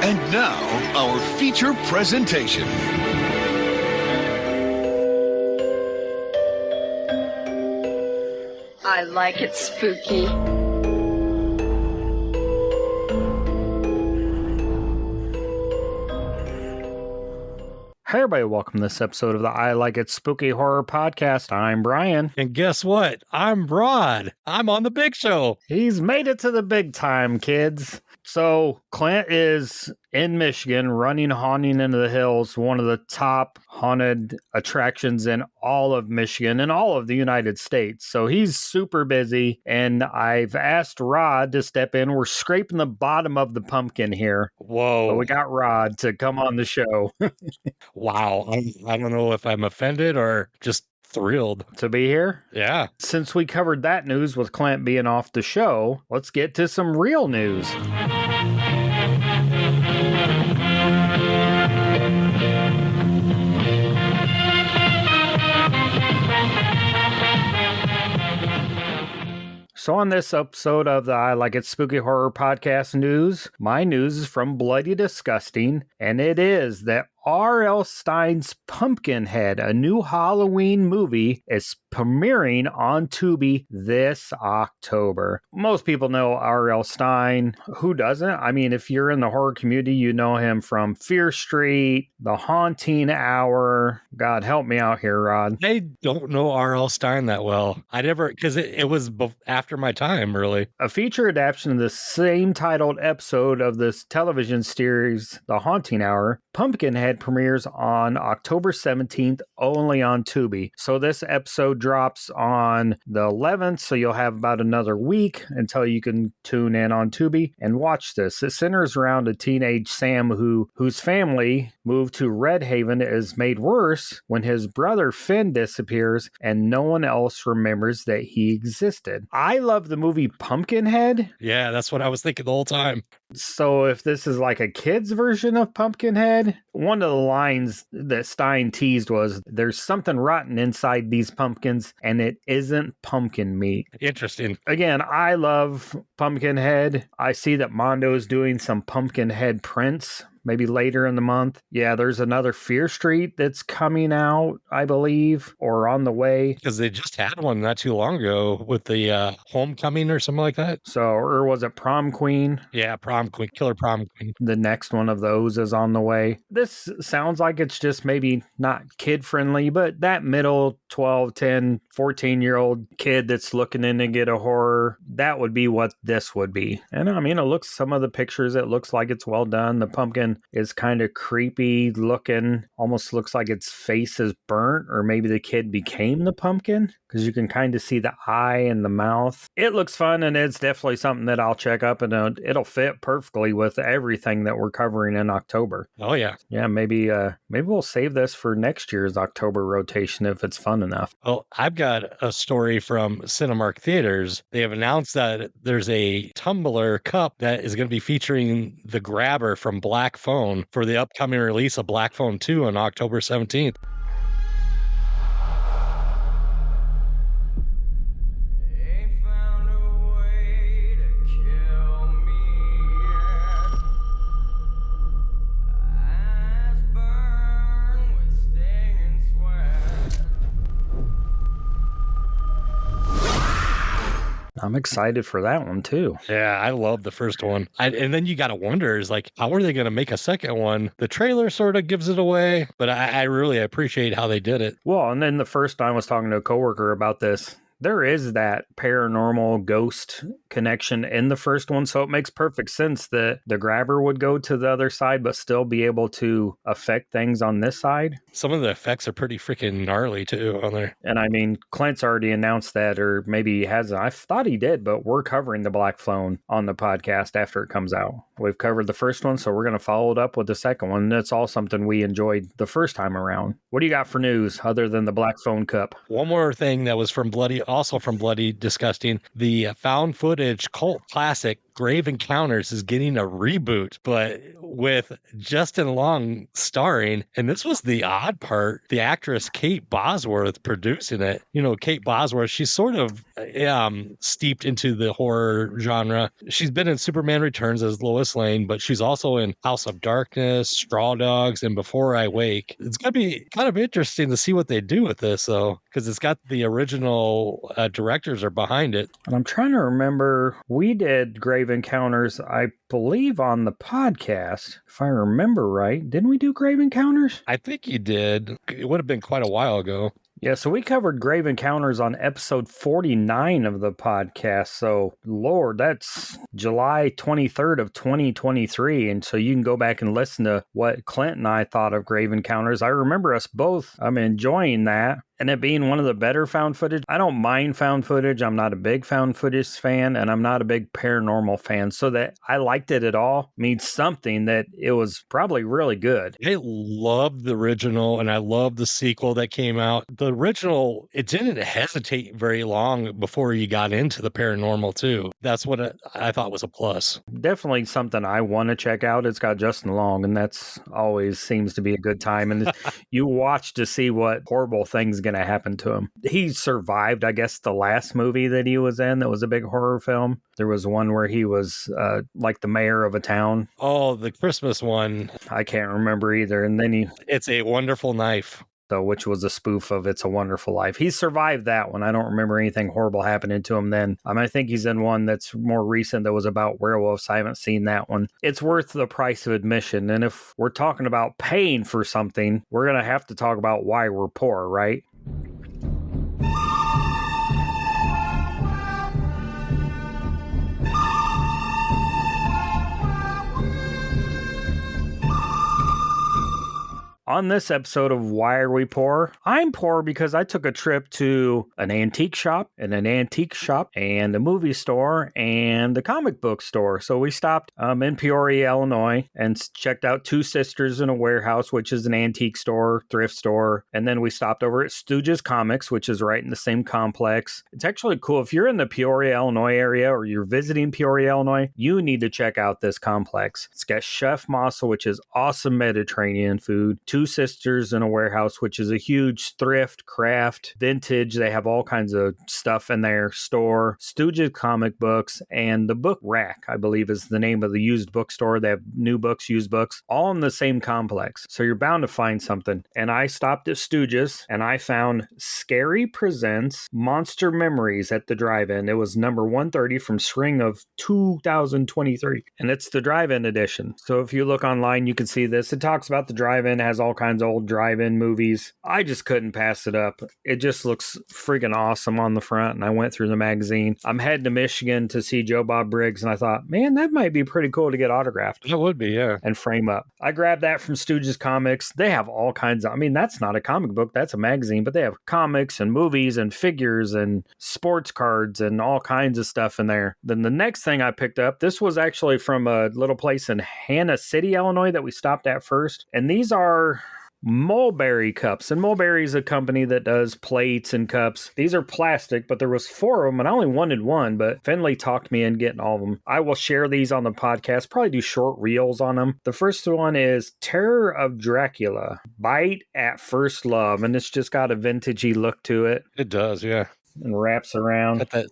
And now, our feature presentation. I like it spooky. Hey everybody, welcome to this episode of the I Like It Spooky Horror Podcast. I'm Brian. And guess what? I'm Rod. I'm on the big show. He's made it to the big time, kids. So Clint is in Michigan running Haunting into the Hills, one of the top haunted attractions in all of Michigan and all of the United States. So he's super busy, and I've asked Rod to step in. We're scraping the bottom of the pumpkin here. Whoa. But we got Rod to come on the show. Wow. I don't know if I'm offended or just thrilled to be here. Yeah. Since we covered that news with Clint being off the show, let's get to some real news. So on this episode of the I Like It Spooky Horror Podcast news, my news is from Bloody Disgusting, and it is that R.L. Stine's Pumpkinhead, a new Halloween movie, is premiering on Tubi this October. Most people know R.L. Stine. Who doesn't? I mean, if you're in the horror community, you know him from Fear Street, The Haunting Hour. God, help me out here, Rod. I don't know R.L. Stine that well. I never, because it was after my time, really. A feature adaptation of the same titled episode of this television series, The Haunting Hour, Pumpkinhead premieres on October 17th only on Tubi. So this episode drops on the 11th, so you'll have about another week until you can tune in on Tubi and watch this. It centers around a teenage Sam whose family moved to Red Haven is made worse when his brother Finn disappears and no one else remembers that he existed. I love the movie Pumpkinhead. Yeah, that's what I was thinking the whole time. So if this is like a kid's version of Pumpkinhead, one of the lines that Stine teased was, there's something rotten inside these pumpkins and it isn't pumpkin meat. Interesting. Again, I love Pumpkinhead. I see that Mondo is doing some Pumpkinhead prints maybe later in the month. Yeah, there's another Fear Street that's coming out, I believe, or on the way. Because they just had one not too long ago with the Homecoming or something like that. So, or was it Prom Queen? Yeah, Prom Queen, Killer Prom Queen. The next one of those is on the way. This sounds like it's just maybe not kid-friendly, but that middle 12, 10, 14-year-old kid that's looking in to get a horror, that would be what this would be. And I mean, some of the pictures, it looks like it's well done. The pumpkin is kind of creepy looking, almost looks like its face is burnt, or maybe the kid became the pumpkin, because you can kind of see the eye and the mouth. It looks fun, and it's definitely something that I'll check up, and it'll fit perfectly with everything that we're covering in October. Oh yeah. Yeah, maybe we'll save this for next year's October rotation if it's fun enough. Well, I've got a story from Cinemark Theaters. They have announced that there's a tumbler cup that is going to be featuring the grabber from Black Phone for the upcoming release of Black Phone 2 on October 17th. I'm excited for that one too. Yeah, I love the first one. And then you got to wonder, is like, how are they going to make a second one? The trailer sort of gives it away, but I really appreciate how they did it. Well, and then the first time I was talking to a coworker about this, there is that paranormal ghost connection in the first one, so it makes perfect sense that the grabber would go to the other side but still be able to affect things on this side. Some of the effects are pretty freaking gnarly too on there. And I mean, Clint's already announced that, or maybe he hasn't. I thought he did, but we're covering the Black Phone on the podcast after it comes out. We've covered the first one, so we're going to follow it up with the second one. That's all something we enjoyed the first time around. What do you got for news other than the Black Phone Cup? One more thing that was also from Bloody Disgusting, the found footage cult classic Grave Encounters is getting a reboot, but with Justin Long starring. And this was the odd part. The actress Kate Bosworth producing it. You know, Kate Bosworth, she's sort of steeped into the horror genre. She's been in Superman Returns as Lois Lane, but she's also in House of Darkness, Straw Dogs, and Before I Wake. It's going to be kind of interesting to see what they do with this, though, because it's got the original directors are behind it. And I'm trying to remember, we did Grave Encounters, I believe, on the podcast, if I remember right. Didn't we do Grave Encounters? I think you did. It would have been quite a while ago. Yeah, so we covered Grave Encounters on episode 49 of the podcast. So, Lord, that's July 23rd of 2023. And so you can go back and listen to what Clint and I thought of Grave Encounters. I remember us both enjoying that. And it being one of the better found footage. I don't mind found footage. I'm not a big found footage fan, and I'm not a big paranormal fan. So that I liked it at all means something that it was probably really good. I loved the original, and I love the sequel that came out. The original, it didn't hesitate very long before you got into the paranormal, too. That's what I thought was a plus. Definitely something I want to check out. It's got Justin Long, and that's always seems to be a good time. And you watch to see what horrible things going to happen to him. He survived, I guess, the last movie that he was in that was a big horror film. There was one where he was like the mayor of a town. Oh, the Christmas one. I can't remember either. And then It's a Wonderful Knife. Which was a spoof of It's a Wonderful Life. He survived that one. I don't remember anything horrible happening to him then. I think he's in one that's more recent that was about werewolves. I haven't seen that one. It's worth the price of admission. And if we're talking about paying for something, we're going to have to talk about why we're poor, right? On this episode of Why Are We Poor? I'm poor because I took a trip to an antique shop and a movie store and a comic book store. So we stopped in Peoria, Illinois and checked out Two Sisters in a Warehouse, which is an antique store, thrift store. And then we stopped over at Stooges Comics, which is right in the same complex. It's actually cool. If you're in the Peoria, Illinois area or you're visiting Peoria, Illinois, you need to check out this complex. It's got Chef Mossel, which is awesome Mediterranean food. Two Sisters in a Warehouse, which is a huge thrift, craft, vintage. They have all kinds of stuff in their store. Stooges Comic Books and the Book Rack, I believe is the name of the used bookstore. They have new books, used books, all in the same complex. So you're bound to find something. And I stopped at Stooges and I found Scary Presents Monster Memories at the drive-in. It was number 130 from spring of 2023. And it's the drive-in edition. So if you look online, you can see this. It talks about the drive-in, has all kinds of old drive-in movies. I just couldn't pass it up. It just looks freaking awesome on the front, and I went through the magazine. I'm heading to Michigan to see Joe Bob Briggs, and I thought, man, that might be pretty cool to get autographed. That would be, yeah. And frame up. I grabbed that from Stooges Comics. They have all kinds of, that's not a comic book, that's a magazine, but they have comics and movies and figures and sports cards and all kinds of stuff in there. Then the next thing I picked up, this was actually from a little place in Hannah City, Illinois that we stopped at first. And these are Mulberry cups, and Mulberry is a company that does plates and cups. These are plastic, but there was 4 of them and I only wanted one, but Finley talked me in getting all of them. I will share these on the podcast, probably do short reels on them. The first one is Terror of Dracula, Bite at First Love, and it's just got a vintagey look to it. It does, yeah. And wraps around. Got that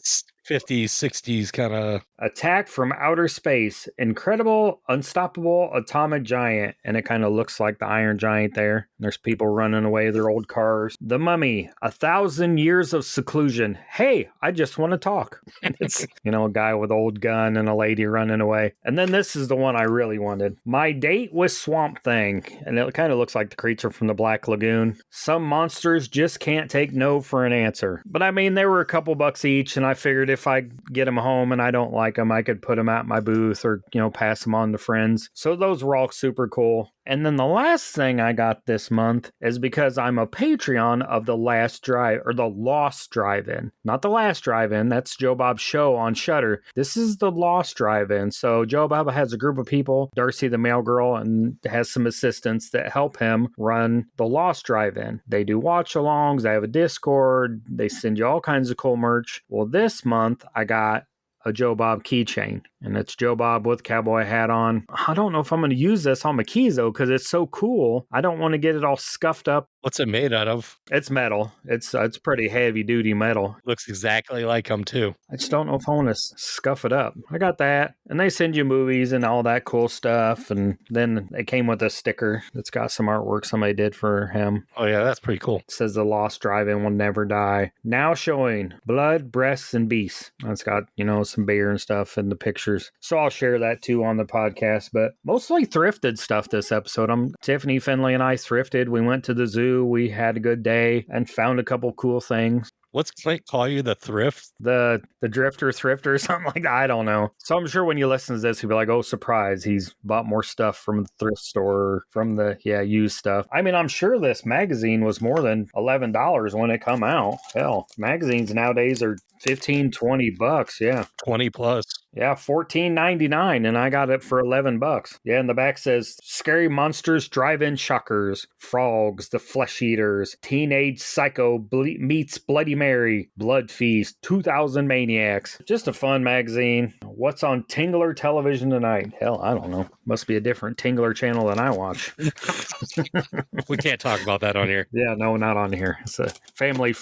50s, 60s kind of. Attack from Outer Space, Incredible, Unstoppable, Atomic Giant. And it kind of looks like the Iron Giant there. There's people running away with their old cars. The Mummy, 1,000 Years of Seclusion. Hey, I just want to talk. It's, a guy with an old gun and a lady running away. And then this is the one I really wanted. My Date with Swamp Thing. And it kind of looks like the creature from the Black Lagoon. Some monsters just can't take no for an answer. But they were a couple bucks each, and I figured if I get them home and I don't like them, I could put them at my booth or, pass them on to friends. So those were all super cool. And then the last thing I got this month is because I'm a Patreon of the Lost Drive-In. Not the Last Drive-In, that's Joe Bob's show on Shudder. This is the Lost Drive-In. So Joe Bob has a group of people, Darcy the mail girl, and has some assistants that help him run the Lost Drive-In. They do watch-alongs, they have a Discord, they send you all kinds of cool merch. Well, this month I got a Joe Bob keychain. And it's Joe Bob with cowboy hat on. I don't know if I'm going to use this on my keys, though, because it's so cool. I don't want to get it all scuffed up. What's it made out of? It's metal. It's pretty heavy-duty metal. Looks exactly like them, too. I just don't know if I want to scuff it up. I got that. And they send you movies and all that cool stuff. And then it came with a sticker that's got some artwork somebody did for him. Oh, yeah, that's pretty cool. It says the lost drive-in will never die. Now showing Blood, Breasts, and Beasts. It's got, some beer and stuff in the pictures. So I'll share that too on the podcast. But mostly thrifted stuff this episode. Tiffany, Finley, and I thrifted. We went to the zoo. We had a good day and found a couple cool things. What's Clint call you, the thrift? The drifter, thrifter, something like that. I don't know. So I'm sure when you listen to this, you'll be like, oh, surprise. He's bought more stuff from the thrift store, from the, used stuff. I mean, I'm sure this magazine was more than $11 when it come out. Hell, magazines nowadays are $15-20. Yeah. 20 plus. Yeah, $14.99, and I got it for $11. Yeah, and the back says Scary Monsters, Drive-In Shockers, Frogs, The Flesh Eaters, Teenage Psycho meets Bloody Mary, Blood Feast, 2000 Maniacs. Just a fun magazine. What's on Tingler television tonight? Hell, I don't know. Must be a different Tingler channel than I watch. We can't talk about that on here. Yeah, no, not on here. It's a family.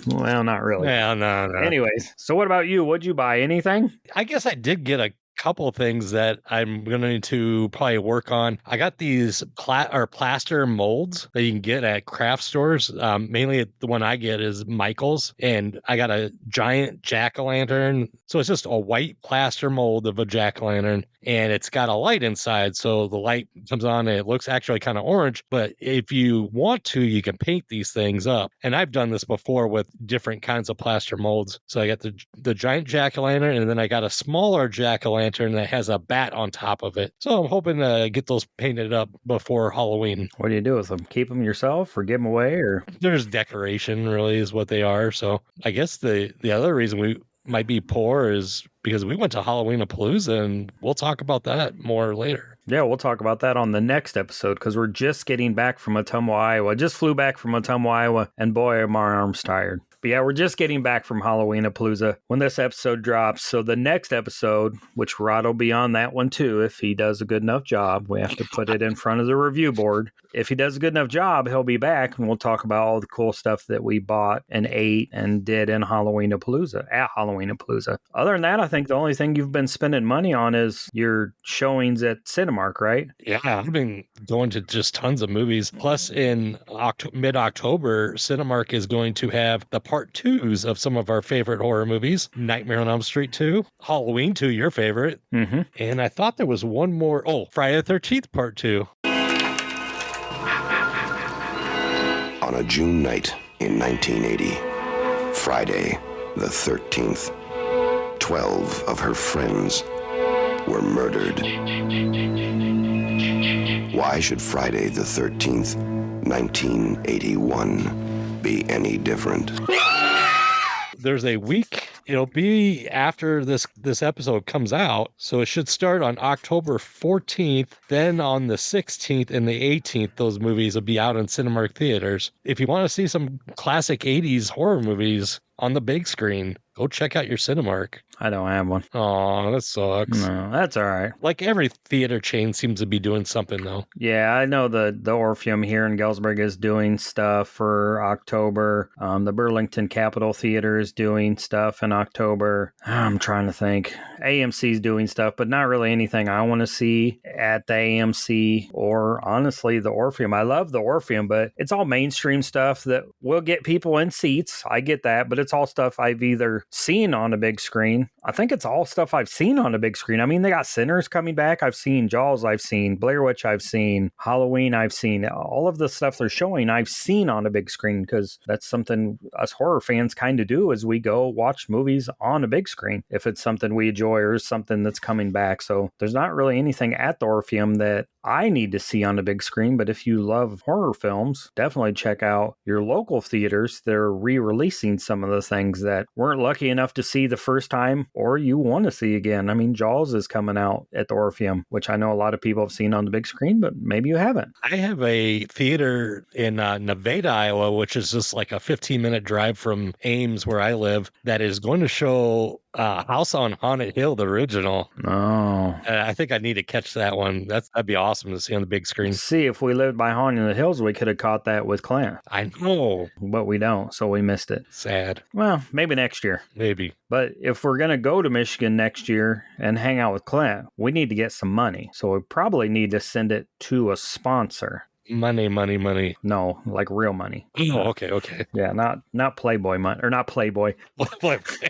Well, not really. Yeah, no. Anyways, so what about you? Would you buy anything? I guess I did get a couple things that I'm going to need to probably work on. I got these plaster molds that you can get at craft stores. Mainly the one I get is Michael's, and I got a giant jack-o'-lantern. So it's just a white plaster mold of a jack-o'-lantern, and it's got a light inside. So the light comes on and it looks actually kind of orange, but if you want to, you can paint these things up. And I've done this before with different kinds of plaster molds. So I got the giant jack-o'-lantern, and then I got a smaller jack-o'-lantern that has a bat on top of it. So I'm hoping to get those painted up before Halloween. What do you do with them? Keep them yourself or give them away? Or there's decoration, really, is what they are. So I guess the other reason we might be poor is because we went to Halloween-a-Palooza, and we'll talk about that more later. Yeah, we'll talk about that on the next episode because we're just getting back from Ottumwa, Iowa. Just flew back from Ottumwa, Iowa, and boy, are my arms tired. But yeah, we're just getting back from Halloween-a-Palooza when this episode drops. So the next episode, which Rod will be on that one too, if he does a good enough job. We have to put it in front of the review board. If he does a good enough job, he'll be back and we'll talk about all the cool stuff that we bought and ate and did in Halloween-a-Palooza, at Halloween-a-Palooza. Other than that, I think the only thing you've been spending money on is your showings at Cinemark, right? Yeah, I've been going to just tons of movies. Plus, in mid-October, Cinemark is going to have the part 2s of some of our favorite horror movies. Nightmare on Elm Street 2, Halloween 2, your favorite. Mm-hmm. And I thought there was one more. Oh, Friday the 13th part 2. On a June night in 1980, Friday the 13th, 12 of her friends were murdered. Why should Friday the 13th, 1981 be any different? There's a week. It'll be after this episode comes out, so it should start on October 14th. Then on the 16th and the 18th, those movies will be out in Cinemark theaters. If you want to see some classic 80s horror movies on the big screen, go check out your Cinemark. I don't have one. Oh, that sucks. No, that's all right. Like every theater chain seems to be doing something, though. Yeah, I know the Orpheum here in Galesburg is doing stuff for October. The Burlington Capitol Theater is doing stuff in October. I'm trying to think. AMC's doing stuff, but not really anything I want to see at the AMC or honestly the Orpheum. I love the Orpheum, but it's all mainstream stuff that will get people in seats. I get that, but it's all stuff I've either seen on a big screen. I think it's all stuff I've seen on a big screen. I mean, they got Sinners coming back. I've seen Jaws. I've seen Blair Witch. I've seen Halloween. I've seen all of the stuff they're showing. I've seen on a big screen because that's something us horror fans kind of do is we go watch movies on a big screen if it's something we enjoy or something that's coming back. So there's not really anything at the Orpheum that I need to see on a big screen, but if you love horror films, definitely check out your local theaters. They're re-releasing some of the things that weren't lucky enough to see the first time or you want to see again. I mean, Jaws is coming out at the Orpheum, which I know a lot of people have seen on the big screen, but maybe you haven't. I have a theater in Nevada, Iowa, which is just like a 15-minute drive from Ames, where I live, that is going to show House on Haunted Hill, the original. Oh. I think I need to catch that one. That'd be awesome to see on the big screen. See, if we lived by Haunting the Hills, we could have caught that with Clint. I know. But we don't, so we missed it. Sad. Well, maybe next year. Maybe. But if we're going to go to Michigan next year and hang out with Clint, we need to get some money. So we probably need to send it to a sponsor. Money. No, like real money. Oh, okay. Yeah, not Playboy money, or not Playboy.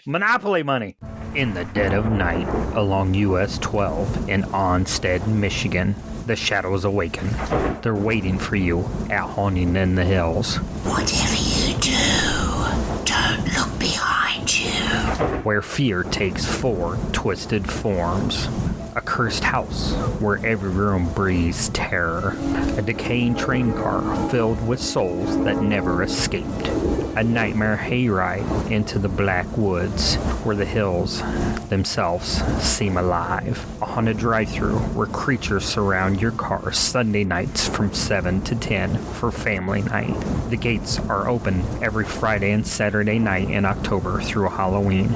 Monopoly money. In the dead of night, along US 12 in Onstead, Michigan, the shadows awaken. They're waiting for you at Haunting in the Hills. Whatever you do, don't look behind you. Where fear takes 4 twisted forms. A cursed house where every room breathes terror. A decaying train car filled with souls that never escaped. A nightmare hayride into the black woods where the hills themselves seem alive. A haunted drive-thru where creatures surround your car Sunday nights from 7 to 10 for family night. The gates are open every Friday and Saturday night in October through Halloween.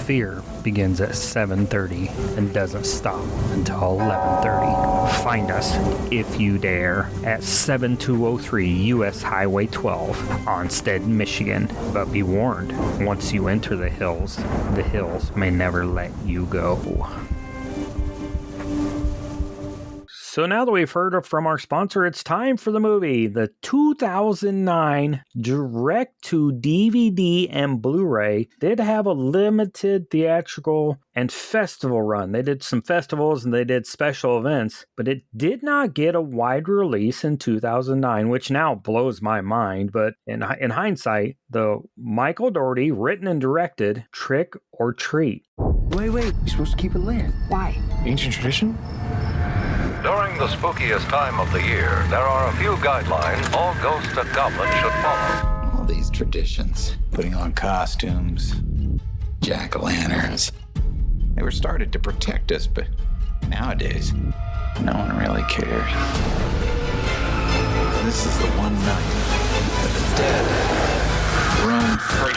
Fear begins at 7:30 and doesn't stop until 11:30. Find us, if you dare, at 7203 US Highway 12, Onstead, Michigan. But be warned, once you enter the hills may never let you go. So now that we've heard from our sponsor, it's time for the movie. The 2009 direct-to-DVD and Blu-ray did have a limited theatrical and festival run. They did some festivals and they did special events, but it did not get a wide release in 2009, which now blows my mind. But in hindsight, the Michael Dougherty written and directed Trick or Treat. Wait, you're supposed to keep it lit. Why? Ancient tradition? During the spookiest time of the year, there are a few guidelines all ghosts and goblins should follow. All these traditions. Putting on costumes, jack-o'-lanterns. They were started to protect us, but nowadays, no one really cares. This is the one night that the dead roam free.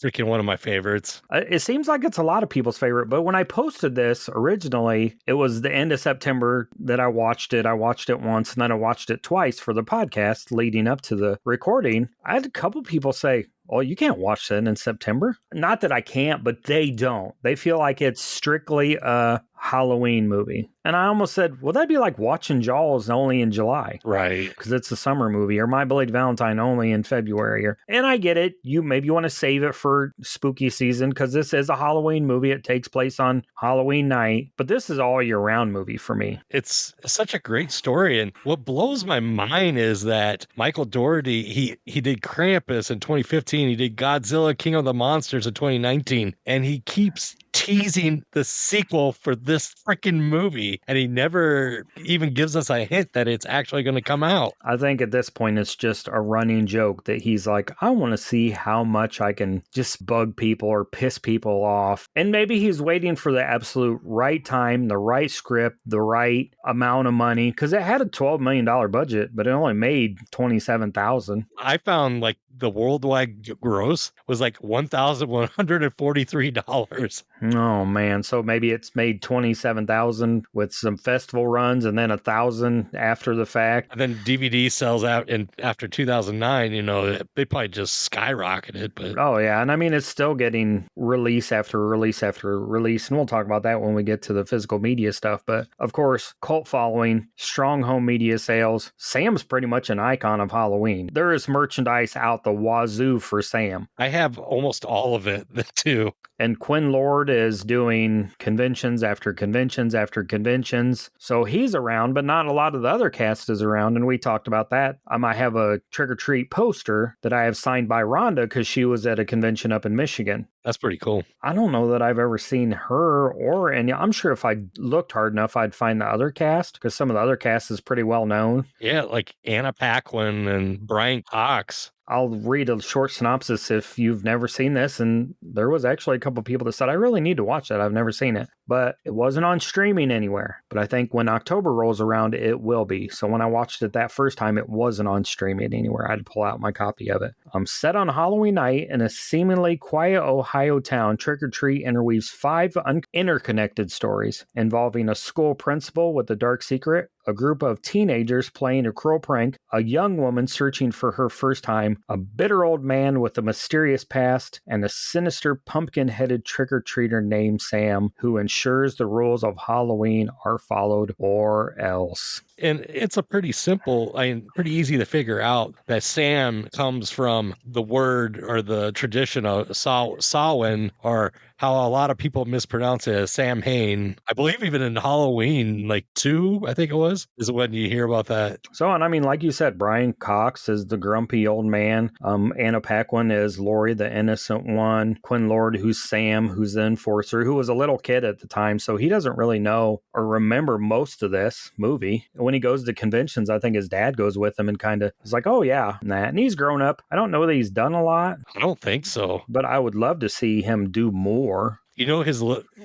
Freaking one of my favorites. It seems like it's a lot of people's favorite, but when I posted this originally, it was the end of September that I watched it. I watched it once and then I watched it twice for the podcast leading up to the recording. I had a couple people say, "Oh, you can't watch that in September." Not that I can't, but they don't. They feel like it's strictly a Halloween movie. And I almost said, well, that'd be like watching Jaws only in July. Right. Because it's a summer movie, or My Belated Valentine only in February. And I get it. You maybe want to save it for spooky season because this is a Halloween movie. It takes place on Halloween night. But this is all year round movie for me. It's such a great story. And what blows my mind is that Michael Dougherty, he did Krampus in 2015. He did Godzilla, King of the Monsters in 2019. And he keeps teasing the sequel for this freaking movie, and he never even gives us a hint that it's actually going to come out. I think at this point it's just a running joke that he's like, I want to see how much I can just bug people or piss people off. And maybe he's waiting for the absolute right time, the right script, the right amount of money, because it had a $12 million budget, but it only made $27,000. I found like the worldwide gross was like $1,143. Oh man, so maybe it's made 27,000 with some festival runs and then 1,000 after the fact. And then DVD sells out in after 2009, they probably just skyrocketed, but oh yeah, and I mean it's still getting release after release after release, and we'll talk about that when we get to the physical media stuff. But of course, cult following, strong home media sales. Sam's pretty much an icon of Halloween. There is merchandise out the wazoo for Sam. I have almost all of it too. And Quinn Lord is doing conventions after conventions after conventions. So he's around, but not a lot of the other cast is around. And we talked about that. I might have a Trick or Treat poster that I have signed by Rhonda because she was at a convention up in Michigan. That's pretty cool. I don't know that I've ever seen her or any. I'm sure if I looked hard enough, I'd find the other cast because some of the other cast is pretty well known. Yeah, like Anna Paquin and Brian Cox. I'll read a short synopsis if you've never seen this. And there was actually a couple people that said, I really need to watch that. I've never seen it. but it wasn't on streaming anywhere. But I think when October rolls around, it will be. So when I watched it that first time, it wasn't on streaming anywhere. I had to pull out my copy of it. Set on Halloween night in a seemingly quiet Ohio town, Trick or Treat interweaves 5 interconnected stories involving a school principal with a dark secret, a group of teenagers playing a cruel prank, a young woman searching for her first time, a bitter old man with a mysterious past, and a sinister pumpkin-headed trick-or-treater named Sam who ensures the rules of Halloween are followed or else. And it's a pretty simple, pretty easy to figure out that Sam comes from the word or the tradition of Samhain, or how a lot of people mispronounce it as Sam Hain. I believe even in Halloween, like 2, I think it was, is when you hear about that. So, and I mean, like you said, Brian Cox is the grumpy old man. Anna Paquin is Lori, the innocent one. Quinn Lord, who's Sam, who's the enforcer, who was a little kid at the time. So he doesn't really know or remember most of this movie. When he goes to conventions, I think his dad goes with him and kind of is like, oh yeah, and that. And he's grown up. I don't know that he's done a lot. I don't think so. But I would love to see him do more. You know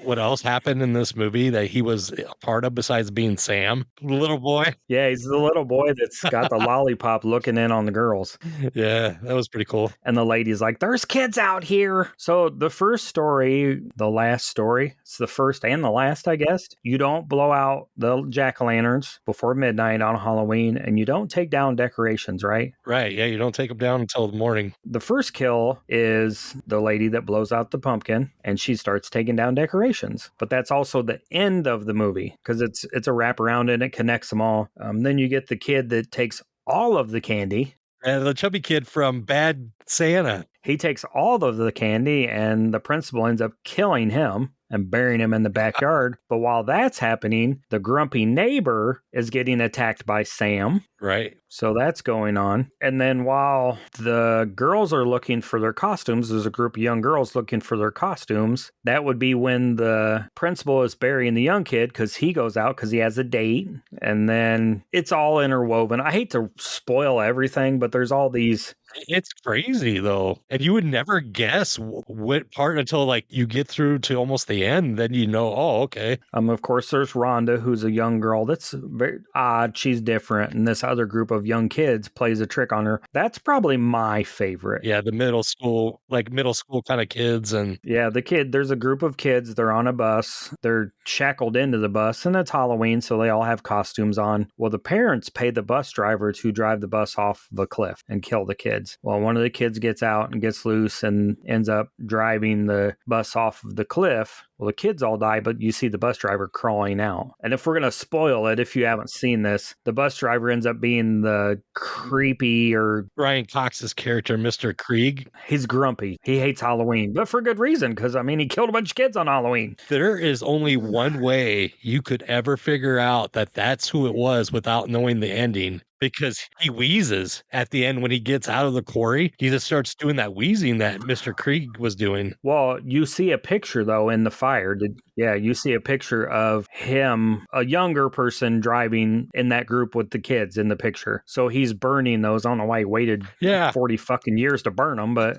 what else happened in this movie that he was a part of besides being Sam, the little boy? Yeah, he's the little boy that's got the lollipop looking in on the girls. Yeah, that was pretty cool. And the lady's like, there's kids out here. So the first story, the last story, it's the first and the last, I guess. You don't blow out the jack-o'-lanterns before midnight on Halloween, and you don't take down decorations, right? Right, yeah, you don't take them down until the morning. The first kill is the lady that blows out the pumpkin, and she starts taking down decorations. But that's also the end of the movie, because it's a wraparound and it connects them all. Then you get the kid that takes all of the candy. And the chubby kid from Bad Santa. He takes all of the candy, and the principal ends up killing him and burying him in the backyard. But while that's happening, the grumpy neighbor is getting attacked by Sam. Right. So that's going on. And then while the girls are looking for their costumes, there's a group of young girls looking for their costumes. That would be when the principal is burying the young kid because he goes out because he has a date. And then it's all interwoven. I hate to spoil everything, but there's all these... It's crazy though. And you would never guess what part until like you get through to almost the end. Then you know, oh, okay. Of course, there's Rhonda, who's a young girl that's very odd. She's different. And this other group of young kids plays a trick on her. That's probably my favorite. Yeah, the middle school kind of kids. And yeah, there's a group of kids. They're on a bus. They're shackled into the bus, and it's Halloween, so they all have costumes on. Well, the parents pay the bus driver to drive the bus off the cliff and kill the kids. Well, one of the kids gets out and gets loose and ends up driving the bus off of the cliff. Well, the kids all die, but you see the bus driver crawling out. And if we're going to spoil it, if you haven't seen this, the bus driver ends up being the creepy or... Brian Cox's character, Mr. Krieg. He's grumpy. He hates Halloween, but for good reason, because, I mean, he killed a bunch of kids on Halloween. There is only one way you could ever figure out that that's who it was without knowing the ending. Because he wheezes at the end when he gets out of the quarry. He just starts doing that wheezing that Mr. Krieg was doing. Well, you see a picture, though, in the fire. You see a picture of him, a younger person driving in that group with the kids in the picture. So he's burning those. I don't know why he waited 40 fucking years to burn them, but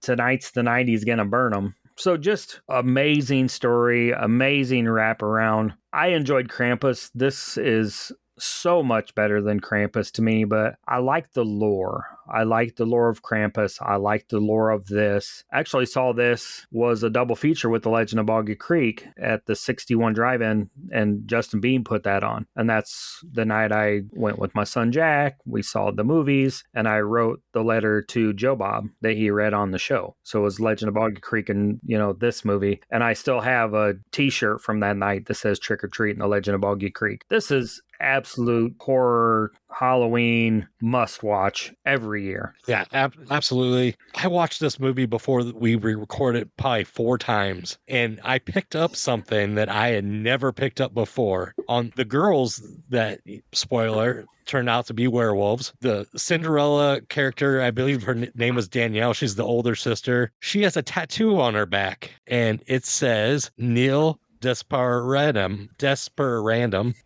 tonight's the night he's going to burn them. So just amazing story, amazing wraparound. I enjoyed Krampus. This is so much better than Krampus to me, but I like the lore. I like the lore of Krampus. I like the lore of this. Actually saw this was a double feature with The Legend of Boggy Creek at the 61 Drive-In, and Justin Beam put that on. And that's the night I went with my son Jack. We saw the movies, and I wrote the letter to Joe Bob that he read on the show. So it was Legend of Boggy Creek and, this movie. And I still have a t-shirt from that night that says Trick or Treat and The Legend of Boggy Creek. This is absolute horror Halloween must watch every year. Yeah, absolutely. I watched this movie before we recorded probably 4 times, and I picked up something that I had never picked up before on the girls that, spoiler, turned out to be werewolves. The Cinderella character, I believe her name was Danielle. She's the older sister. She has a tattoo on her back, and it says Neil desperandum,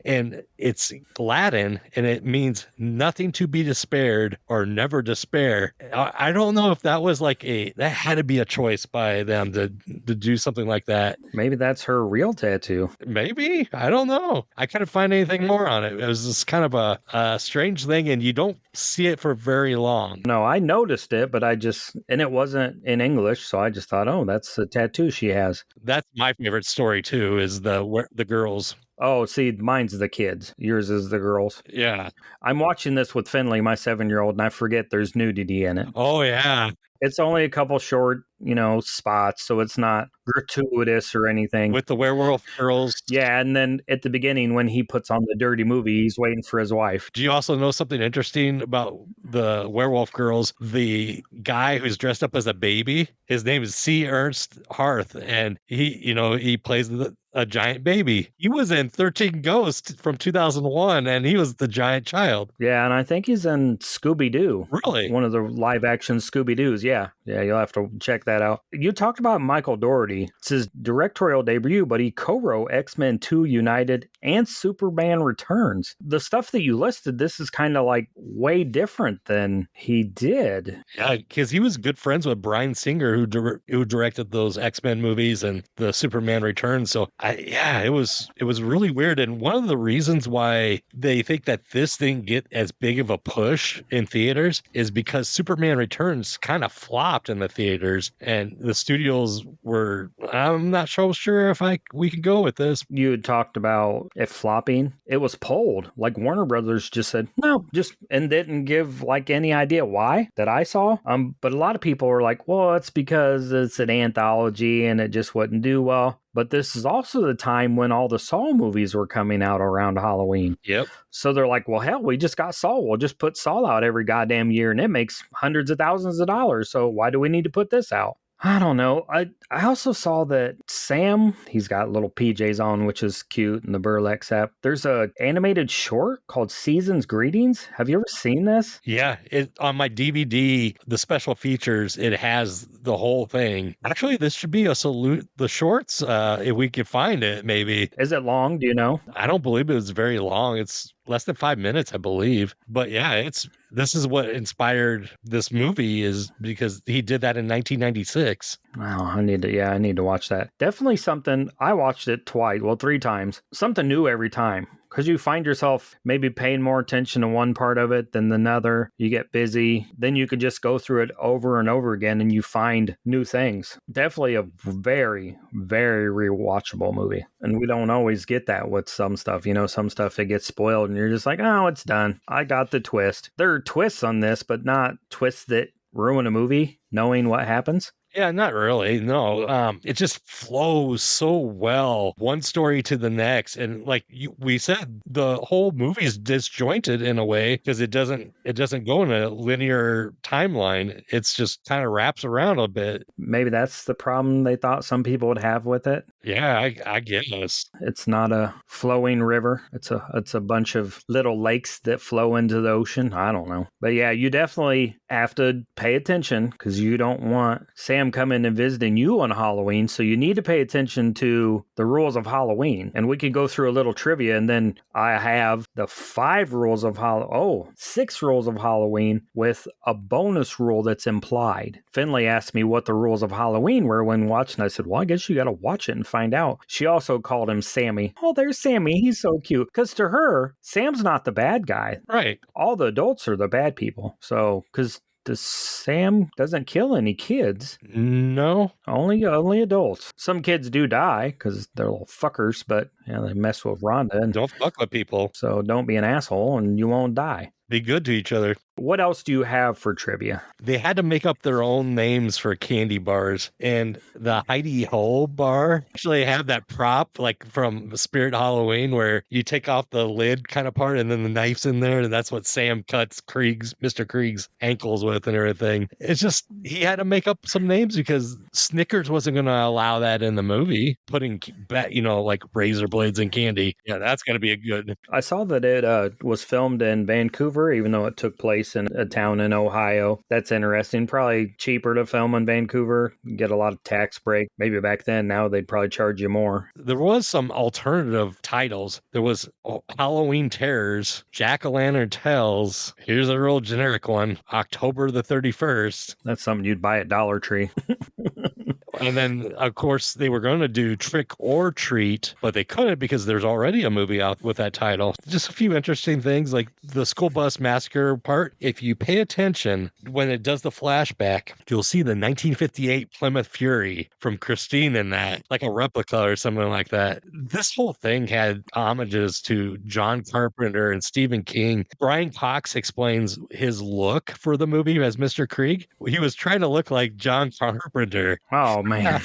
and it's Latin, and it means nothing to be despaired or never despair. I don't know if that was like that had to be a choice by them to do something like that. Maybe that's her real tattoo. Maybe. I don't know. I couldn't find anything more on it. It was just kind of a strange thing, and you don't see it for very long. No, I noticed it, but and it wasn't in English, so I just thought, oh, that's a tattoo she has. That's my favorite story too, is the girls. Oh, see, mine's the kids. Yours is the girls. Yeah. I'm watching this with Finley, my 7-year-old, and I forget there's nudity in it. Oh, yeah. It's only a couple short, spots, so it's not gratuitous or anything. With the werewolf girls. Yeah, and then at the beginning when he puts on the dirty movie, he's waiting for his wife. Do you also know something interesting about the werewolf girls? The guy who's dressed up as a baby, his name is C. Ernst Harth, and he plays a giant baby. He was in 13 Ghosts from 2001, and he was the giant child. Yeah, and I think he's in Scooby-Doo. Really? One of the live-action Scooby-Doos, yeah. Yeah, you'll have to check that out. You talked about Michael Dougherty. It's his directorial debut, but he co-wrote X-Men 2 United and Superman Returns. The stuff that you listed, this is kind of like way different than he did. Yeah, because he was good friends with Bryan Singer, who directed those X-Men movies and the Superman Returns. So it was really weird. And one of the reasons why they think that this didn't get as big of a push in theaters is because Superman Returns kind of flopped in the theaters, and the studios were, I'm not so sure if we can go with this. You had talked about it flopping. It was pulled. Like Warner Brothers just said, no, and didn't give like any idea why that I saw. But a lot of people were like, well, it's because it's an anthology and it just wouldn't do well. But this is also the time when all the Saw movies were coming out around Halloween. Yep. So they're like, well, hell, we just got Saw. We'll just put Saw out every goddamn year and it makes hundreds of thousands of dollars. So why do we need to put this out? I don't know. I also saw that Sam, he's got little PJs on, which is cute, in the Burlex app. There's a animated short called Season's Greetings. Have you ever seen this? Yeah, on my DVD, the special features, it has the whole thing. Actually, this should be a salute the shorts, if we could find it, maybe. Is it long? Do you know? I don't believe it was very long. It's less than 5 minutes, I believe. But yeah, this is what inspired this movie, is because he did that in 1996. Wow, I need to watch that. Definitely something. I watched it twice, 3 times. Something new every time. Because you find yourself maybe paying more attention to one part of it than another. You get busy. Then you could just go through it over and over again and you find new things. Definitely a very, very rewatchable movie. And we don't always get that with some stuff. Some stuff it gets spoiled and you're just like, oh, it's done. I got the twist. There are twists on this, but not twists that ruin a movie, knowing what happens. Yeah, not really. No, it just flows so well, one story to the next, and like we said, the whole movie is disjointed in a way because it doesn't go in a linear timeline. It's just kind of wraps around a bit. Maybe that's the problem they thought some people would have with it. Yeah, I guess it's not a flowing river. It's a bunch of little lakes that flow into the ocean. I don't know, but yeah, you definitely have to pay attention because you don't want Sam coming and visiting you on Halloween. So you need to pay attention to the rules of Halloween. And we can go through a little trivia. And then I have the 6 rules of Halloween with a bonus rule that's implied. Finley asked me what the rules of Halloween were when watching. I said, well, I guess you got to watch it and find out. She also called him Sammy. Oh, there's Sammy. He's so cute. Because to her, Sam's not the bad guy. Right. All the adults are the bad people. So, because Sam doesn't kill any kids. No. Only adults. Some kids do die because they're little fuckers, but they mess with Rhonda. And don't fuck with people. So don't be an asshole and you won't die. Be good to each other. What else do you have for trivia? They had to make up their own names for candy bars, and the Heidi Ho bar actually have that prop like from Spirit Halloween where you take off the lid kind of part and then the knife's in there, and that's what Sam cuts Mr. Krieg's ankles with and everything. It's just, he had to make up some names because Snickers wasn't going to allow that in the movie, putting like razor blades in candy. Yeah, that's going to be a good. I saw that it was filmed in Vancouver, Vancouver, even though it took place in a town in Ohio. That's interesting. Probably cheaper to film in Vancouver. Get a lot of tax break. Maybe back then, now they'd probably charge you more. There was some alternative titles. There was Halloween Terrors, Jack-o'-lantern Tales. Here's a real generic one, October the 31st. That's something you'd buy at Dollar Tree. And then, of course, they were going to do Trick or Treat, but they couldn't because there's already a movie out with that title. Just a few interesting things, like the school bus massacre part. If you pay attention, when it does the flashback, you'll see the 1958 Plymouth Fury from Christine in that, like a replica or something like that. This whole thing had homages to John Carpenter and Stephen King. Brian Cox explains his look for the movie as Mr. Krieg. He was trying to look like John Carpenter. Oh, man.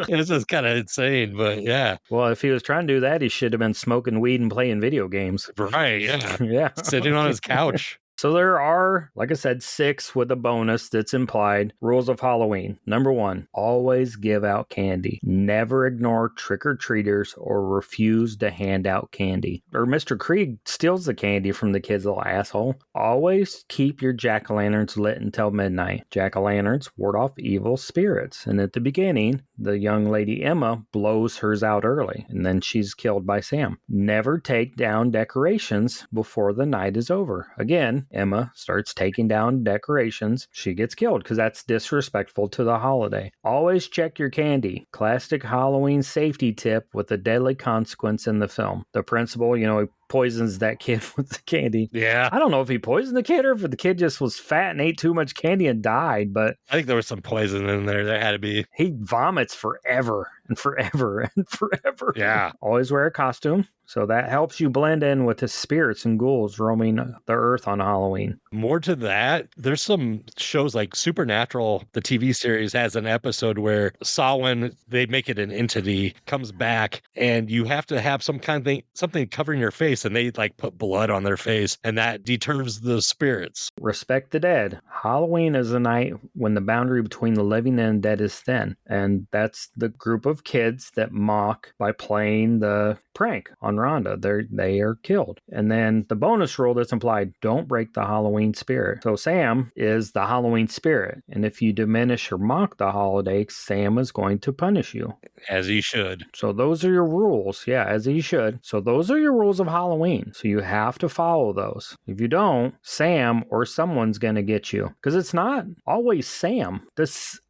This is kind of insane, but yeah. Well, if he was trying to do that, he should have been smoking weed and playing video games. Right, yeah. Yeah. Sitting on his couch. So there are, like I said, 6 with a bonus that's implied. Rules of Halloween. Number 1, always give out candy. Never ignore trick-or-treaters or refuse to hand out candy. Or Mr. Krieg steals the candy from the kids, little asshole. Always keep your jack-o'-lanterns lit until midnight. Jack-o'-lanterns ward off evil spirits. And at the beginning, the young lady Emma blows hers out early, and then she's killed by Sam. Never take down decorations before the night is over. Again, Emma starts taking down decorations. She gets killed because that's disrespectful to the holiday. Always check your candy. Classic Halloween safety tip with a deadly consequence in the film. The principal, he poisons that kid with the candy. Yeah. I don't know if he poisoned the kid or if the kid just was fat and ate too much candy and died, but I think there was some poison in there. There had to be. He vomits forever and forever and forever. Yeah. Always wear a costume. So that helps you blend in with the spirits and ghouls roaming the earth on Halloween. More to that, there's some shows like Supernatural, the TV series, has an episode where Samhain, they make it an entity, comes back, and you have to have something covering your face, and they like put blood on their face, and that deters the spirits. Respect the dead. Halloween is a night when the boundary between the living and dead is thin. And that's the group of kids that mock by playing the prank on Rhonda. They are killed. And then the bonus rule that's implied, don't break the Halloween spirit. So Sam is the Halloween spirit. And if you diminish or mock the holiday, Sam is going to punish you. As he should. So those are your rules. Yeah, as he should. So those are your rules of Halloween. So you have to follow those. If you don't, Sam or someone's going to get you. Because it's not always Sam.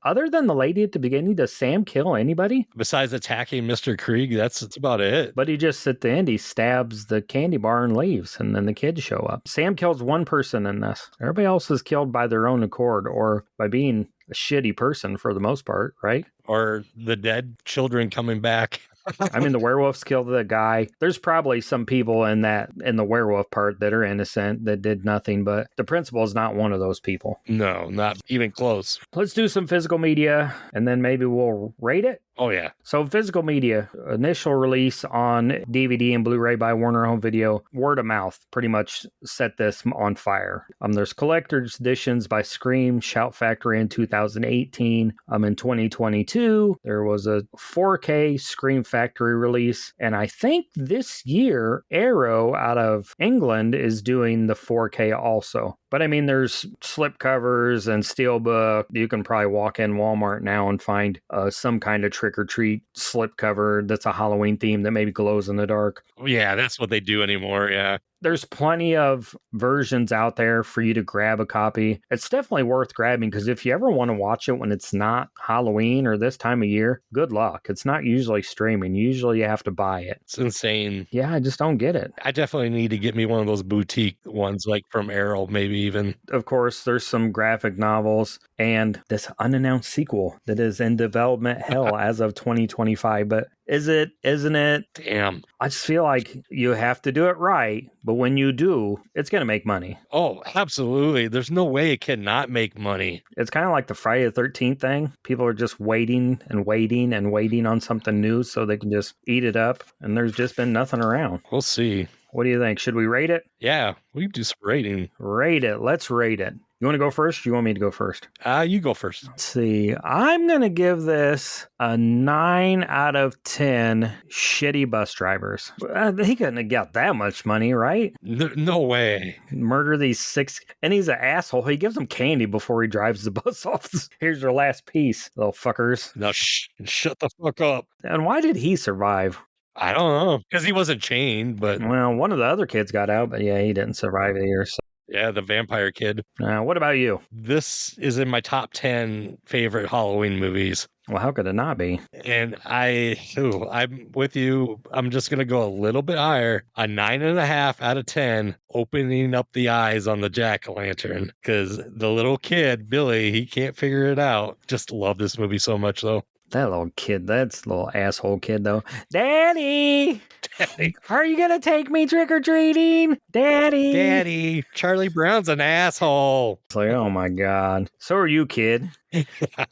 Other than the lady at the beginning, does Sam kill anybody? Besides attacking Mr. Krieg, that's about it. But he just, at the end, he stabs the candy bar and leaves, and then the kids show up. Sam kills one person in this. Everybody else is killed by their own accord or by being a shitty person for the most part, right? Or the dead children coming back. I mean, the werewolves killed the guy. There's probably some people in the werewolf part that are innocent, that did nothing, but the principal is not one of those people. No, not even close. Let's do some physical media, and then maybe we'll rate it. Oh, yeah. So physical media, initial release on DVD and Blu-ray by Warner Home Video, word of mouth pretty much set this on fire. There's collector's editions by Scream, Shout Factory in 2018. In 2022, there was a 4K Scream Factory release. And I think this year, Arrow out of England is doing the 4K also. But I mean, there's slipcovers and steelbook. You can probably walk in Walmart now and find some kind of trick-or-treat slipcover that's a Halloween theme that maybe glows in the dark. Yeah, that's what they do anymore, yeah. There's plenty of versions out there for you to grab a copy. It's definitely worth grabbing because if you ever want to watch it when it's not Halloween or this time of year, good luck. It's not usually streaming. Usually you have to buy it. It's insane. Yeah, I just don't get it. I definitely need to get me one of those boutique ones, like from Arrow, maybe even. Of course, there's some graphic novels and this unannounced sequel that is in development hell as of 2025. But is it? Isn't it? Damn. I just feel like you have to do it right. But when you do, it's going to make money. Oh, absolutely. There's no way it cannot make money. It's kind of like the Friday the 13th thing. People are just waiting and waiting and waiting on something new so they can just eat it up. And there's just been nothing around. We'll see. What do you think? Should we rate it? Yeah, we can do some rating. Rate it. Let's rate it. You want to go first? Or you want me to go first? You go first. Let's see. I'm going to give this a 9 out of 10 shitty bus drivers. He couldn't have got that much money, right? No way. Murder these 6. And he's an asshole. He gives them candy before he drives the bus off. Here's your last piece, little fuckers. Now shut the fuck up. And why did he survive? I don't know. Because he wasn't chained, but... Well, one of the other kids got out, but yeah, he didn't survive either. So. Yeah, the vampire kid. What about you? This is in my top 10 favorite Halloween movies. Well, how could it not be? And I'm with you. I'm just going to go a little bit higher. A 9.5 out of 10, opening up the eyes on the jack-o'-lantern. Because the little kid, Billy, he can't figure it out. Just love this movie so much, though. That little kid, that's a little asshole kid, though. Daddy! Daddy! Are you going to take me trick-or-treating? Daddy! Daddy! Charlie Brown's an asshole! It's like, oh my God. So are you, kid.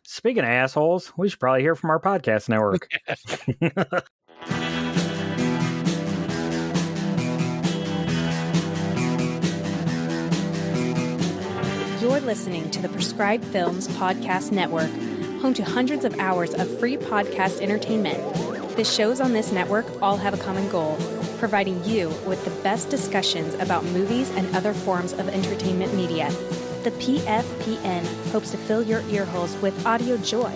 Speaking of assholes, we should probably hear from our podcast network. You're listening to the Prescribed Films Podcast Network, home to hundreds of hours of free podcast entertainment. The shows on this network all have a common goal, providing you with the best discussions about movies and other forms of entertainment media. The PFPN hopes to fill your earholes with audio joy.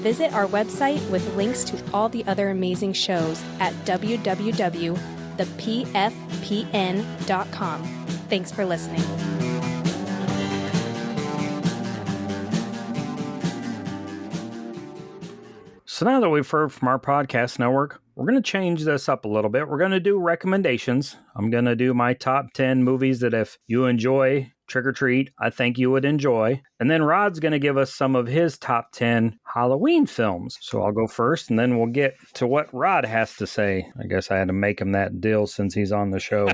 Visit our website with links to all the other amazing shows at www.thepfpn.com. Thanks for listening. So now that we've heard from our podcast network, we're going to change this up a little bit. We're going to do recommendations. I'm going to do my top 10 movies that if you enjoy Trick or Treat, I think you would enjoy. And then Rod's going to give us some of his top 10 Halloween films. So I'll go first, and then we'll get to what Rod has to say. I guess I had to make him that deal since he's on the show.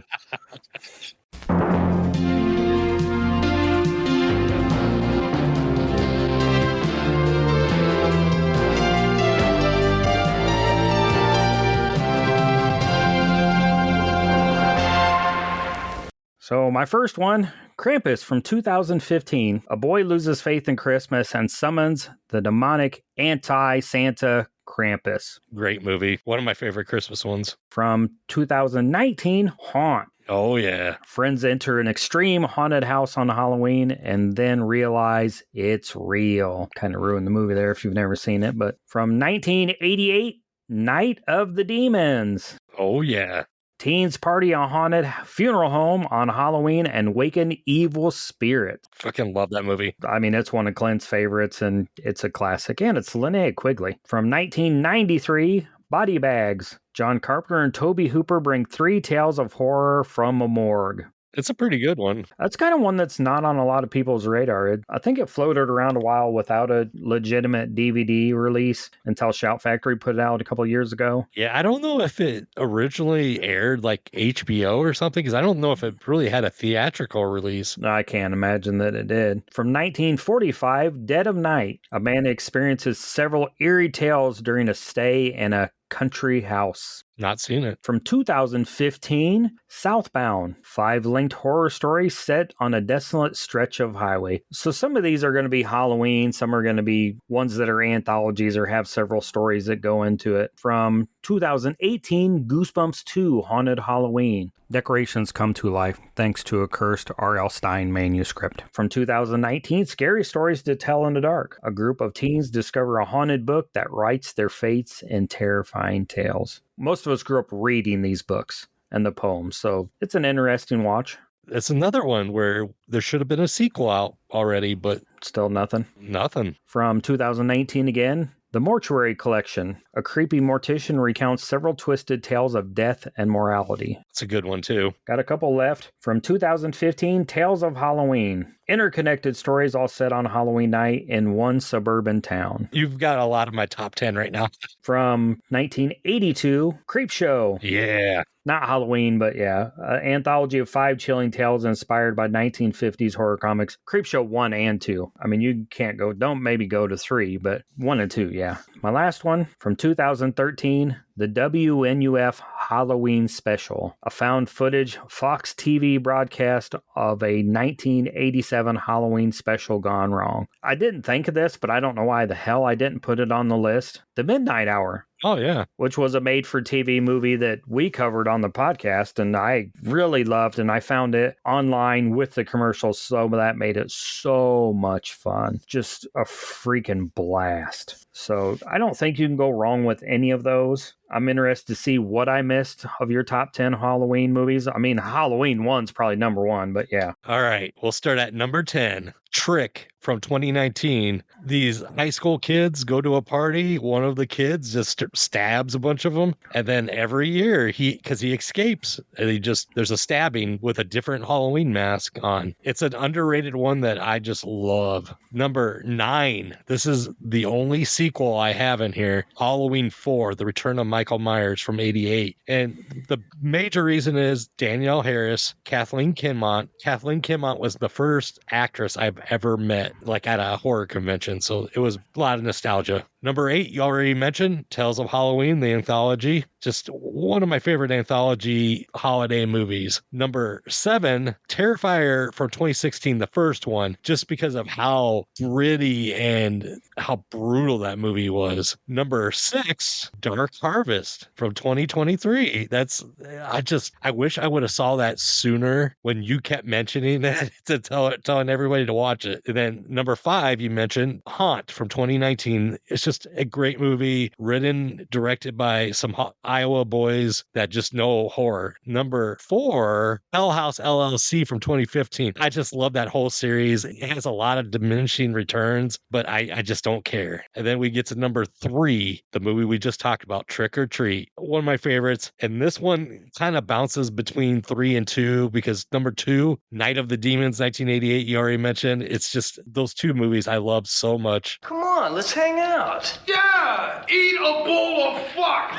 So my first one, Krampus from 2015. A boy loses faith in Christmas and summons the demonic anti-Santa Krampus. Great movie. One of my favorite Christmas ones. From 2019, Haunt. Oh, yeah. Friends enter an extreme haunted house on Halloween and then realize it's real. Kind of ruined the movie there if you've never seen it. But from 1988, Night of the Demons. Oh, yeah. Teens party a haunted funeral home on Halloween and waken evil spirits. Fucking love that movie. I mean, it's one of Clint's favorites, and it's a classic. And it's Linnea Quigley. From 1993, Body Bags. John Carpenter and Tobe Hooper bring 3 tales of horror from a morgue. It's a pretty good one. That's kind of one that's not on a lot of people's radar. I think it floated around a while without a legitimate DVD release until Shout Factory put it out a couple years ago. Yeah, I don't know if it originally aired like HBO or something, because I don't know if it really had a theatrical release. I can't imagine that it did. From 1945, Dead of Night. A man experiences several eerie tales during a stay in a country house. Not seen it. From 2015, Southbound. 5 linked horror stories set on a desolate stretch of highway. So some of these are going to be Halloween. Some are going to be ones that are anthologies or have several stories that go into it. From 2018, Goosebumps 2, Haunted Halloween. Decorations come to life thanks to a cursed R.L. Stine manuscript. From 2019, Scary Stories to Tell in the Dark. A group of teens discover a haunted book that writes their fates in terrifying tales. Most of us grew up reading these books and the poems, so it's an interesting watch. It's another one where there should have been a sequel out already, but still nothing. Nothing. From 2019 again, The Mortuary Collection. A creepy mortician recounts several twisted tales of death and morality. It's a good one, too. Got a couple left. From 2015, Tales of Halloween. Interconnected stories all set on Halloween night in one suburban town. You've got a lot of my top 10 right now. From 1982, Creepshow. Yeah. not Halloween, but yeah, anthology of 5 chilling tales inspired by 1950s horror comics. Creepshow 1 and 2. I mean, you can't go, don't maybe go to 3, but 1 and 2, yeah. My last one from 2013, the WNUF Halloween Special, a found footage Fox TV broadcast of a 1987 Halloween special gone wrong. I didn't think of this, but I don't know why the hell I didn't put it on the list. The Midnight Hour. Oh, yeah. Which was a made-for-TV movie that we covered on the podcast, and I really loved, and I found it online with the commercials, so that made it so much fun. Just a freaking blast. So I don't think you can go wrong with any of those. I'm interested to see what I missed of your top 10 Halloween movies. I mean, Halloween 1's probably number 1, but yeah. All right, we'll start at number 10. Trick from 2019. These high school kids go to a party. One of the kids just stabs a bunch of them. And then every year because he escapes, and there's a stabbing with a different Halloween mask on. It's an underrated one that I just love. Number 9. This is the only sequel I have in here. Halloween 4, The Return of Michael Myers from 88. And the major reason is Danielle Harris, Kathleen Kinmont. Kathleen Kinmont was the first actress I've ever met, like at a horror convention. So it was a lot of nostalgia. Number 8, you already mentioned, Tales of Halloween, the anthology. Just one of my favorite anthology holiday movies. Number 7, Terrifier from 2016, the first one, just because of how gritty and how brutal that movie was. Number 6, Dark Harvest from 2023. I wish I would have saw that sooner when you kept mentioning that to telling everybody to watch it. And then number 5, you mentioned Haunt from 2019. It's just a great movie, written, directed by some Iowa boys that just know horror. Number 4, Hell House LLC from 2015. I just love that whole series. It has a lot of diminishing returns, but I just don't care. And then we get to number 3, the movie we just talked about, Trick or Treat. One of my favorites. And this one kind of bounces between 3 and 2 because number 2, Night of the Demons, 1988, you already mentioned. It's just those two movies I love so much. Come on, let's hang out. Yeah, eat a bowl of fuck.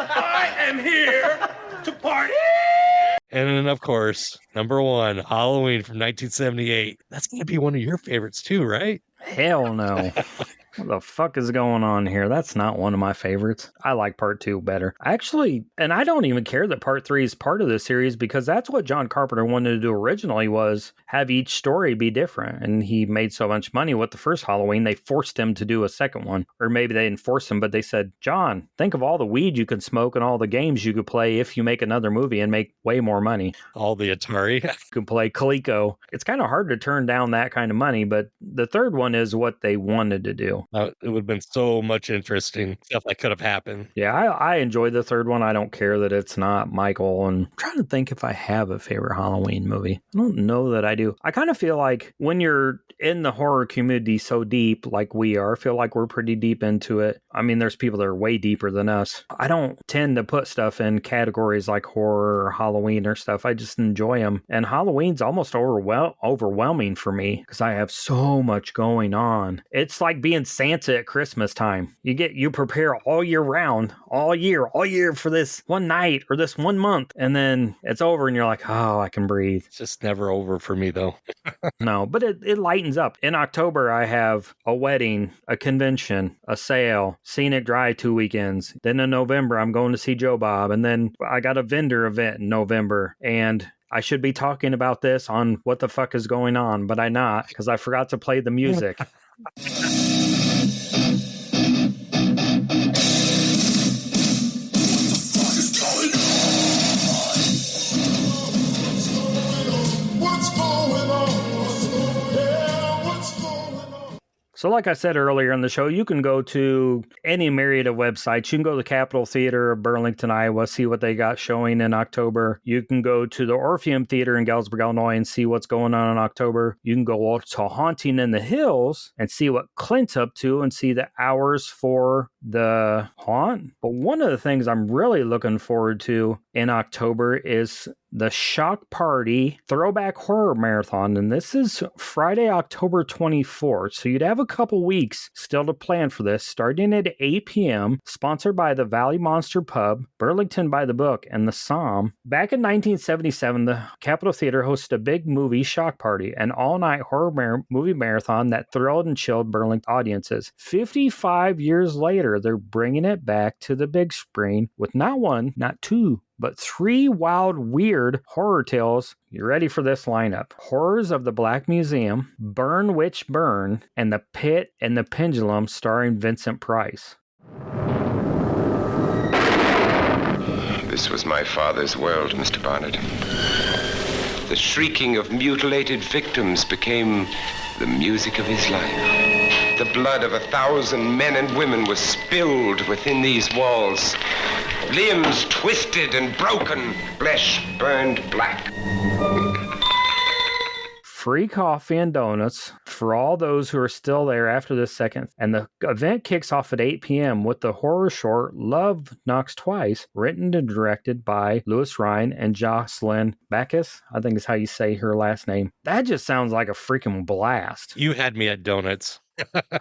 I am here to party. And then, of course, number 1, Halloween from 1978. That's going to be one of your favorites too, right? Hell no. What the fuck is going on here? That's not one of my favorites. I like part 2 better. Actually, and I don't even care that part 3 is part of this series because that's what John Carpenter wanted to do originally, was have each story be different. And he made so much money with the first Halloween, they forced him to do a second one. Or maybe they didn't force him, but they said, John, think of all the weed you can smoke and all the games you could play if you make another movie and make way more money. All the Atari. You could play Coleco. It's kind of hard to turn down that kind of money, but the third one is what they wanted to do. It would have been so much interesting stuff that could have happened. Yeah, I enjoyed the third one. I don't care that it's not Michael. And I'm trying to think if I have a favorite Halloween movie. I don't know that I do. I kind of feel like when you're in the horror community so deep like we are, I feel like we're pretty deep into it. I mean, there's people that are way deeper than us. I don't tend to put stuff in categories like horror or Halloween or stuff. I just enjoy them. And Halloween's almost overwhelming for me because I have so much going on. It's like being Santa at Christmas time. You prepare all year round, all year for this one night or this 1 month, and then it's over and you're like, oh, I can breathe. It's just never over for me though. No, but it lightens up. In October, I have a wedding, a convention, a sale, Scenic Drive 2 weekends. Then in November, I'm going to see Joe Bob, and then I got a vendor event in November, and I should be talking about this on What the Fuck is Going On, but I'm not because I forgot to play the music. So like I said earlier in the show, you can go to any myriad of websites. You can go to the Capitol Theater of Burlington, Iowa, see what they got showing in October. You can go to the Orpheum Theater in Galesburg, Illinois, and see what's going on in October. You can go to Haunting in the Hills and see what Clint's up to and see the hours for the haunt. But one of the things I'm really looking forward to in October is the Shock Party Throwback Horror Marathon, and this is Friday, October 24th. So you'd have a couple weeks still to plan for this, starting at 8 p.m., sponsored by the Valley Monster Pub, Burlington by the Book, and the Somme. Back in 1977, the Capitol Theater hosted a big movie Shock Party, an all-night horror movie marathon that thrilled and chilled Burlington audiences. 55 years later, they're bringing it back to the big screen with not one, not two, but 3 wild, weird horror tales. You ready for this lineup? Horrors of the Black Museum, Burn Witch Burn, and The Pit and the Pendulum starring Vincent Price. This was my father's world, Mr. Barnett. The shrieking of mutilated victims became the music of his life. The blood of 1,000 men and women was spilled within these walls. Limbs twisted and broken, flesh burned black. Free coffee and donuts for all those who are still there after this second. And the event kicks off at 8 p.m. with the horror short Love Knocks Twice, written and directed by Louis Ryan and Jocelyn Backus. I think is how you say her last name. That just sounds like a freaking blast. You had me at donuts.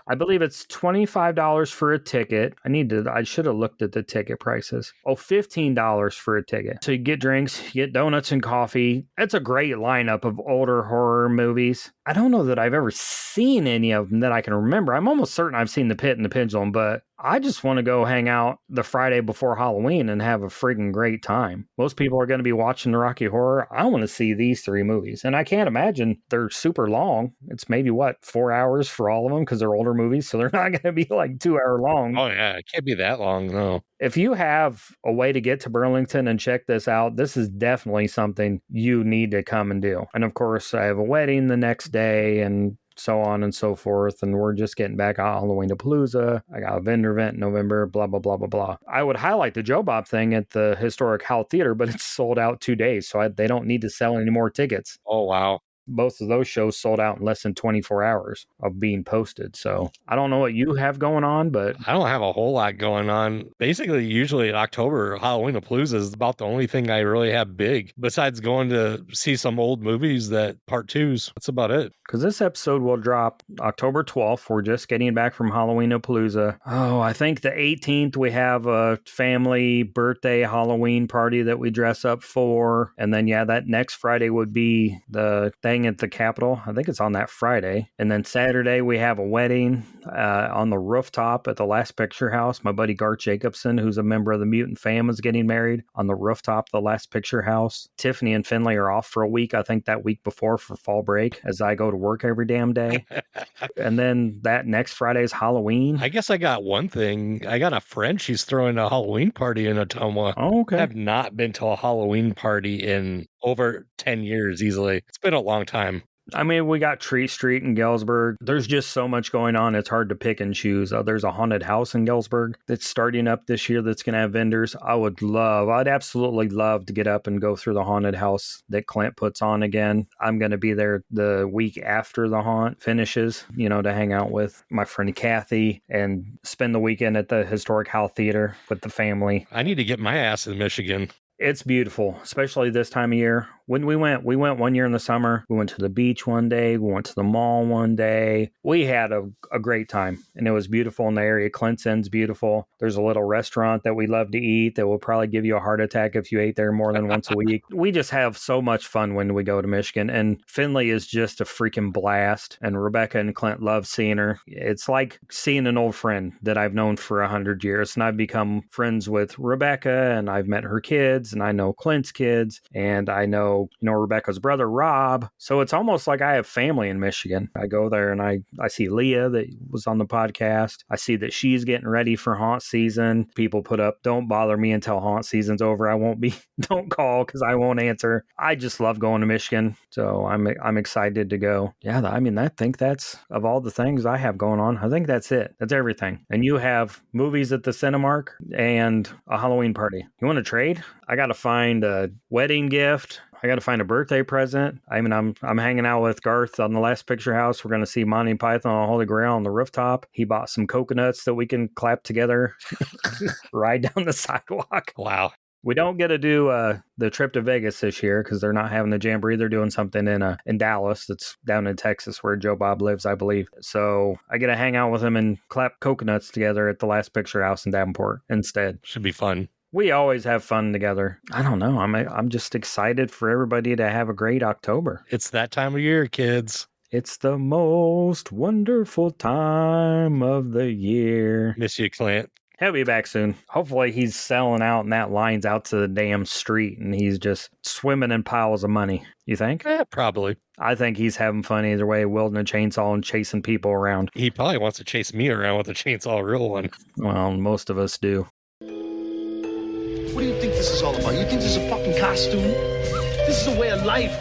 I believe it's $25 for a ticket. I should have looked at the ticket prices. Oh, $15 for a ticket. So you get drinks, you get donuts and coffee. It's a great lineup of older horror movies. I don't know that I've ever seen any of them that I can remember. I'm almost certain I've seen The Pit and the Pendulum, but I just want to go hang out the Friday before Halloween and have a friggin' great time. Most people are going to be watching the Rocky Horror. I want to see these 3 movies, and I can't imagine they're super long. It's maybe, 4 hours for all of them because they're older movies, so they're not going to be like 2 hour long. Oh, yeah. It can't be that long, no. If you have a way to get to Burlington and check this out, this is definitely something you need to come and do. And of course, I have a wedding the next day and so on and so forth. And we're just getting back out Halloween-a-Palooza. I got a vendor event in November, blah, blah, blah, blah, blah. I would highlight the Joe Bob thing at the Historic Hall Theater, but it's sold out 2 days. So they don't need to sell any more tickets. Oh, wow. Both of those shows sold out in less than 24 hours of being posted. So I don't know what you have going on, but I don't have a whole lot going on. Basically, usually in October, Halloween-a-Palooza is about the only thing I really have big, besides going to see some old movies that part 2s. That's about it. Because this episode will drop October 12th. We're just getting back from Halloween-a-Palooza. Oh, I think the 18th we have a family birthday Halloween party that we dress up for. And then, that next Friday would be the thing at the Capitol. I think it's on that Friday. And then Saturday we have a wedding on the rooftop at the Last Picture House. My buddy Garth Jacobson, who's a member of the Mutant Fam, is getting married on the rooftop of the Last Picture House. Tiffany and Finley are off for a week, I think that week before for fall break, as I go to work every damn day. And then that next Friday is Halloween. I guess I got one thing. I got a friend, she's throwing a Halloween party in Ottumwa. Oh, okay. I have not been to a Halloween party in over 10 years easily. It's been a long time. I mean, we got Tree Street in Galesburg. There's just so much going on. It's hard to pick and choose. There's a haunted house in Galesburg that's starting up this year that's going to have vendors. I'd absolutely love to get up and go through the haunted house that Clint puts on again. I'm going to be there the week after the haunt finishes, to hang out with my friend Kathy and spend the weekend at the Historic Hall Theater with the family. I need to get my ass in Michigan. It's beautiful, especially this time of year. When we went 1 year in the summer. We went to the beach one day. We went to the mall one day. We had a great time, and it was beautiful in the area. Clinton's beautiful. There's a little restaurant that we love to eat that will probably give you a heart attack if you ate there more than once a week. We just have so much fun when we go to Michigan, and Finley is just a freaking blast, and Rebecca and Clint love seeing her. It's like seeing an old friend that I've known for 100 years, and I've become friends with Rebecca, and I've met her kids, and I know Clint's kids, and I know Rebecca's brother, Rob. So it's almost like I have family in Michigan. I go there and I see Leah that was on the podcast. I see that she's getting ready for haunt season. People put up, don't bother me until haunt season's over. Don't call because I won't answer. I just love going to Michigan. So I'm excited to go. Yeah, I think that's, of all the things I have going on, I think that's it. That's everything. And you have movies at the Cinemark and a Halloween party. You want to trade? I got to find a wedding gift. I got to find a birthday present. I'm hanging out with Garth on the Last Picture House. We're going to see Monty Python on Holy Grail on the rooftop. He bought some coconuts that we can clap together, ride down the sidewalk. Wow. We don't get to do the trip to Vegas this year because they're not having the Jamboree. They're doing something in Dallas. That's down in Texas where Joe Bob lives, I believe. So I get to hang out with him and clap coconuts together at the Last Picture House in Davenport instead. Should be fun. We always have fun together. I don't know. I'm just excited for everybody to have a great October. It's that time of year, kids. It's the most wonderful time of the year. Miss you, Clint. He'll be back soon. Hopefully he's selling out and that line's out to the damn street and he's just swimming in piles of money. You think? Probably. I think he's having fun either way, wielding a chainsaw and chasing people around. He probably wants to chase me around with a chainsaw, a real one. Well, most of us do. What do you think this is all about? You think this is a fucking costume? This is a way of life.